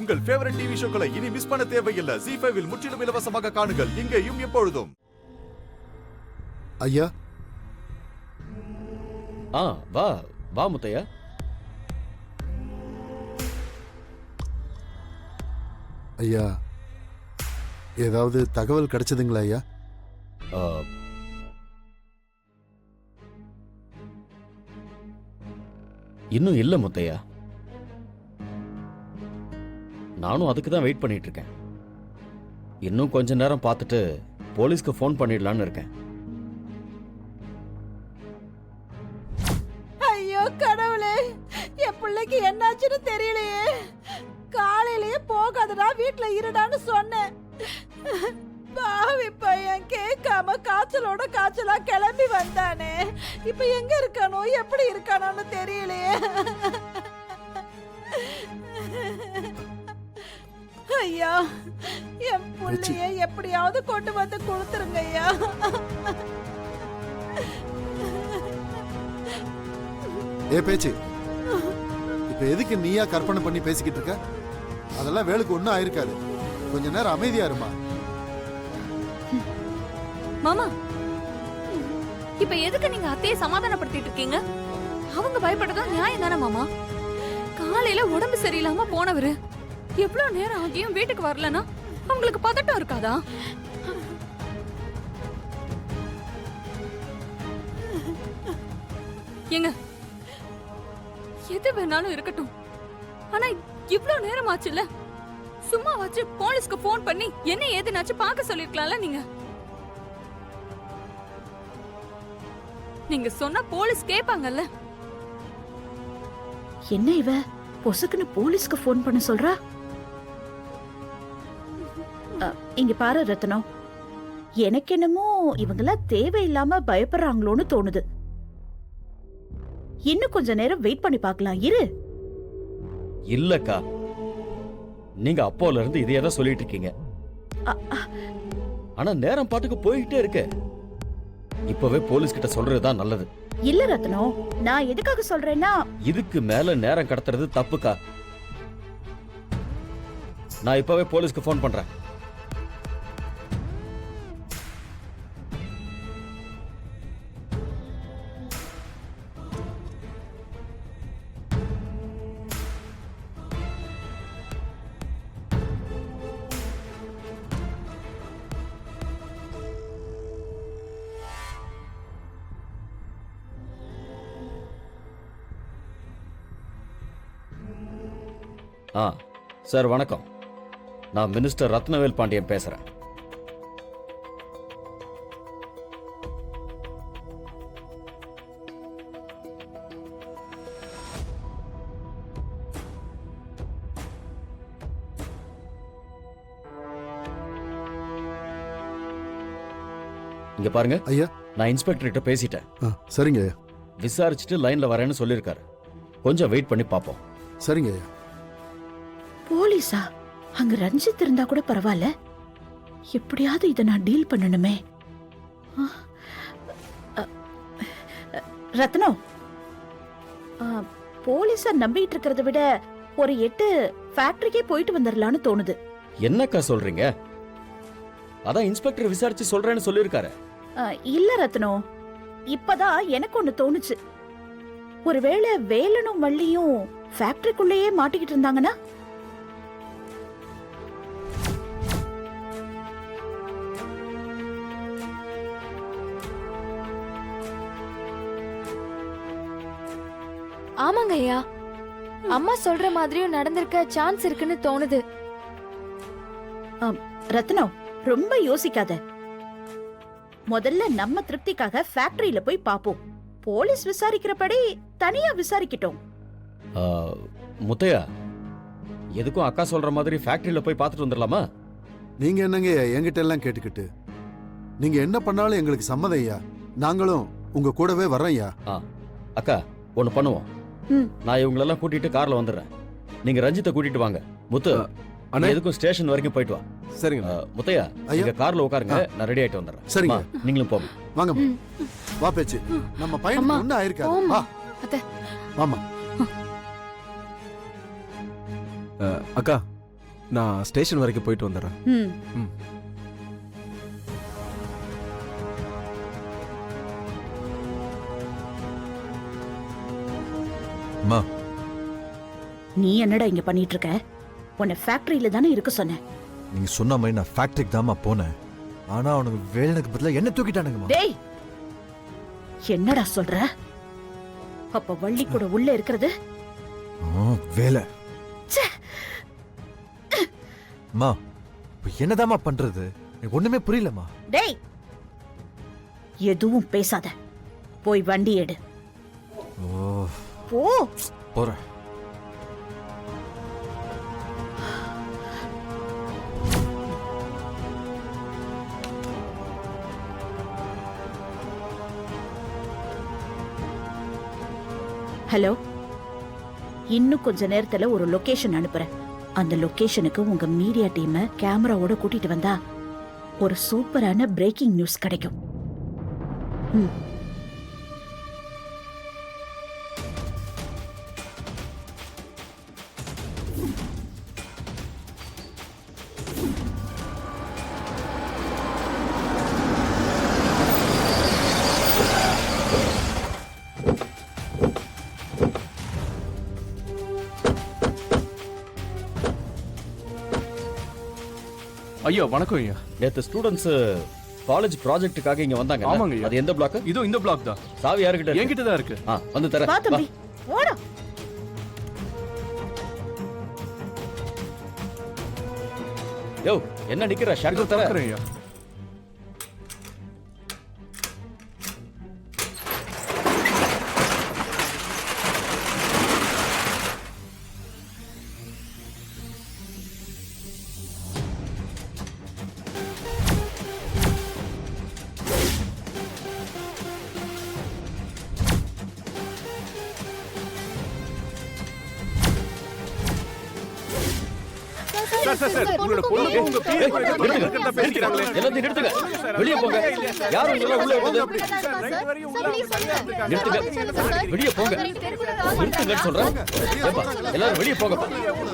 உங்கள் favourite TV ஷோக்களை இனி miss பண்ண தேவையில்லை. ZEE5 இல் முற்றிலும் இலவசமாக காணுங்கள். இங்கேயும் எப்பொழுதும். ஐயா. வா வா முத்தையா. ஐயா, ஏதாவது தகவல் கிடைச்சதுங்களா ஐயா? இன்னும் இல்ல முத்தையா. நானும் அதுக்கு தான் வெயிட் பண்ணிட்டு இருக்கேன். இன்னும் கொஞ்ச நேரம் பார்த்துட்டு போலீஸ்க்கு ஃபோன் பண்ணிடலான்னு இருக்கேன். ஐயோ கடவுளே, என் பிள்ளைக்கு என்னாச்சுன்னு தெரியலையே. காலையிலேயே போகாதடா, வீட்டுல இருடான்னு சொன்னேன். பாவி பையன் கேட்காம காய்ச்சலா கிளம்பி வந்தானே. இப்ப எங்க இருக்கானோ எப்படி இருக்கானோன்னு தெரியலையே. ஐயா, என் பிள்ளைய எப்படியாவது கொண்டு வந்து கொடுத்துருங்க ஐயா. ஏ பேச்சு, இப்ப எதுக்கு நீயா கற்பனை பண்ணி பேசிக்கிட்டு இருக்க? அதெல்லாம் வேலுக்கு ஒண்ணும் ஆயிருக்காது. கொஞ்ச நேரம் அமைதியா இருமா. மாமா, இப்ப எதுக்கு நீங்க அத்தையை சமாதானப்படுத்திட்டு இருக்கீங்க? அவங்க பயப்பட்டதும் நியாயம் தானே மாமா. காலையில உடம்பு சரியில்லாம போனவரு எவ்வளவு நேரம் ஆகியும் வீட்டுக்கு வரலன்னா அவங்களுக்கு பதட்டம் இருக்காதா? ஏங்க, எது வேணாலும் இருக்கட்டும், ஆனா இவ்வளவு நேரம் ஆச்சுல்ல, சும்மா வச்சு போலீஸ்க்கு போன் பண்ணி என்ன ஏதுனாச்சு பார்க்க சொல்லிருக்கலாம்ல. நீங்க சொன்னா போலீஸ் கேட்பாங்கல்ல. என்ன இவ பொசுக்குன்னு போலீஸ்க்கு போன் பண்ண சொல்றா? இங்க பாரு ரத்னம், எனக்கு என்னமோ இவங்கெல்லாம் தேவையில்லாம பயப்படுறாங்களோன்னு தோணுது. இன்னும் கொஞ்ச நேரம் வெயிட் பண்ணி பார்க்கலாம். இரு. இல்லக்கா, நீங்க அப்போல இருந்து இதையே தான் சொல்லிட்டு இருக்கீங்க. ஆனா நேரம் பாட்டுக்கு போயிட்டே இருக்கு. இப்பவே போலீஸ் கிட்ட சொல்றதுதான் நல்லது. இல்ல ரத்னம், நான் எதுக்காக சொல்றேன்னா, இதுக்கு மேல நேரம் கடத்துறது தப்புக்கா. நான் இப்பவே போலீஸ்க்கு போன் பண்றேன். சார் வணக்கம். நான் மினிஸ்டர் ரத்னவேல் பாண்டியன் பேசுறேன். இங்க பாருங்க ஐயா, நான் இன்ஸ்பெக்டர் கிட்ட பேசிட்டேன். சரிங்க ஐயா. விசாரிச்சுட்டு லைன்ல வரேன்னு சொல்லிருக்காரு. கொஞ்சம் வெயிட் பண்ணி பாப்போம். சரிங்க ஐயா. போலீஸா? அங்க ரஞ்சித் இருந்தா கூட பரவாயில்ல, எப்படியாவது இதை நான் டீல் பண்ணணுமே. ரத்னம், போலீஸ நம்பிட்டு இருக்கிறத விட ஒரு 8 ஃபேக்டரிக்கே போயிட்டு வந்துடலான்னு தோணுது. என்னக்கா சொல்றீங்க? அதான் இன்ஸ்பெக்டர் விசாரிச்சு சொல்றேன்னு சொல்லிருக்காரு. இல்ல ரத்னம், இப்பதான் எனக்கு ஒண்ணு தோணுச்சு. ஒருவேளை வேலனும் வள்ளியும் ஃபேக்டரிக்குள்ளேயே மாட்டிக்கிட்டு இருந்தாங்கன்னா? ஆமாங்க ஐயா, அம்மா சொல்ற மாதிரியும் நடந்திருக்க சான்ஸ் இருக்குன்னு தோணுது. ரத்னம், ரொம்ப யோசிக்காத. முதல்ல நம்ம திருப்திக்காக ஃபேக்டரியில போய் பாப்போம். போலீஸ் விசாரிக்கிறபடி தனியா விசாரிக்கட்டும். முத்தையா, எதுக்கும் அக்கா சொல்ற மாதிரி ஃபேக்டரியில போய் பார்த்துட்டு வந்துடலாமா? நீங்க என்னங்க என்கிட்ட எல்லாம் கேட்டுக்கிட்டு? நீங்க என்ன பண்ணாலும் எங்களுக்கு சம்மதம் ஐயா. நாங்களும் உங்க கூடவே வர்றோம் ஐயா. அக்கா, ஒண்ணு பண்ணுவோம். நான் இவங்களெல்லாம் கூட்டிட்டு கார்ல வந்துடுறேன். நீங்க ரஞ்சித்தை கூட்டிட்டு வாங்க. முத்து, எதுக்கும் ஸ்டேஷன் வரைக்கும் போயிட்டு வா. சரிங்க. முத்தையா, நீங்க கார்ல உட்காருங்க, நான் ரெடி ஆயிட்டு வந்துடுறேன். சரிங்க. நீங்களும் போங்க. வாங்க. வா பேச்சு, நம்ம பையனுக்கு ஒண்ணு ஆயிருக்காது. வா. வாமா. அக்கா, நான் ஸ்டேஷன் வரைக்கும் போயிட்டு வந்துடுறேன். ம் அம்மா நீ என்னடா இங்க பண்ணிட்டு இருக்க? உன்னை ஃபேக்டரியில தானே இருக்க சொன்னேன். நீங்க சொன்ன மாதிரி நான் ஃபேக்டரிக்கு தான்மா போனேன். ஆனா அவனுக்கு வேலைக்கு பதிலா என்ன தூக்கிட்டானுங்கம்மா. டேய் என்னடா சொல்ற? அப்ப வள்ளி கூட உள்ள இருக்கிறது வேலை. அம்மா இப்ப என்னதாம்மா பண்றது? எனக்கு ஒண்ணுமே புரியலம்மா. டேய் எதுவும் பேசாத, போய் வண்டி எடு. ஓ போ. போறேன். ஹலோ, இன்னும் கொஞ்ச நேரத்துல ஒரு லொகேஷன் அனுப்புறேன். அந்த லொகேஷனுக்கு உங்க மீடியா டீமை கேமராவோட கூட்டிட்டு வந்தா ஒரு சூப்பரான பிரேக்கிங் நியூஸ் கிடைக்கும். ம். ஐயா வணக்கம் ஐயா. நேத்து ஸ்டூடெண்ட்ஸ் காலேஜ் ப்ராஜெக்ட்டுக்காக இங்க வந்தாங்க. ஆமாங்க ஐயா. அது எந்த பிளாக்? இதோ இந்த பிளாக் தான். சாவி யாருக்கிட்ட இருக்கு? என்கிட்ட தான் இருக்கு. வந்து தரேன். வா தம்பி, ஓடா. யோ என்ன நிக்கிற? ஷர்ட் தரேன். தரேன் ஐயா. சார் உங்களோட பொண்ணு உங்க பேர் இருக்கிறத பேசிக்கிறாங்களே. எல்லாத்தையும் நிறுத்துங்க. வெளியே போங்க. யாரும் உள்ள உள்ள வருது? நிறுத்துங்க. வெளியே போங்க. நிறுத்துங்கன்னு சொல்றேன். ஏப்பா, எல்லாரும் வெளியே போங்க.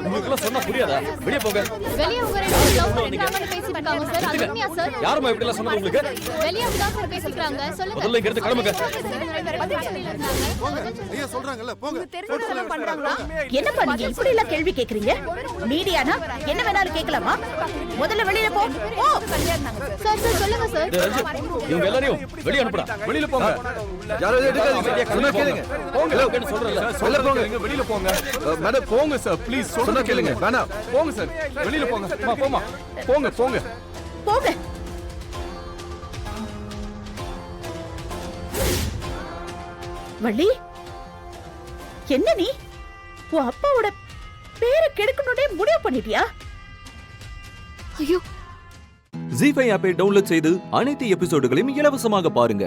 உங்களுக்குலாம் சொன்னா புரியாதா? வெளியே போங்க. வெளிய உங்க ரெண்டு பேரும் லவ் பண்ணிட்டாங்கன்னு பேசிட்டு இருக்காங்க சார். அது உண்மையா சார்? யாரும்மா இப்படி எல்லாம் சொன்னது உங்களுக்கு? வெளிய தான் சார் பேசிக்கிறாங்க. சொல்லுங்க. முதல்ல இங்க இருந்து கிளம்புங்க. போங்க. ஐயா சொல்றாங்கல்ல, போங்க. என்ன பண்ணீங்க இப்படி எல்லாம் கேள்வி கேக்குறீங்க? மீடியானா என்ன வேணாலும் கேட்கலாமா? முதல்ல வெளியில போ. போ. சார் சார் சொல்லுங்க சார். டேய் ரஞ்சித், இவங்க எல்லாரையும் வெளியே அனுப்புடா. வெளியில போங்க. யாரும் எடுக்காதீங்க. சொன்னா கேளுங்க. போங்க. இல்லன்னு சொல்றேன்ல. வெளில போங்க. நீங்க வெளியில போங்க. மேடம் போங்க சார் ப்ளீஸ். சொன்னா கேளுங்க. வேணாம். போங்க சார். வெளியில போங்க. அம்மா போமா. போங்க போங்க. போங்க. வள்ளி, என்ன நீ உன் அப்பாவோட பேரை கெடுக்கணும்னே முடிவு பண்ணிட்டியா? ஐயோ. ஜீ5 ஆப்பை டவுன்லோட் செய்து அனைத்து எபிசோடுகளையும் இலவசமாக பாருங்க.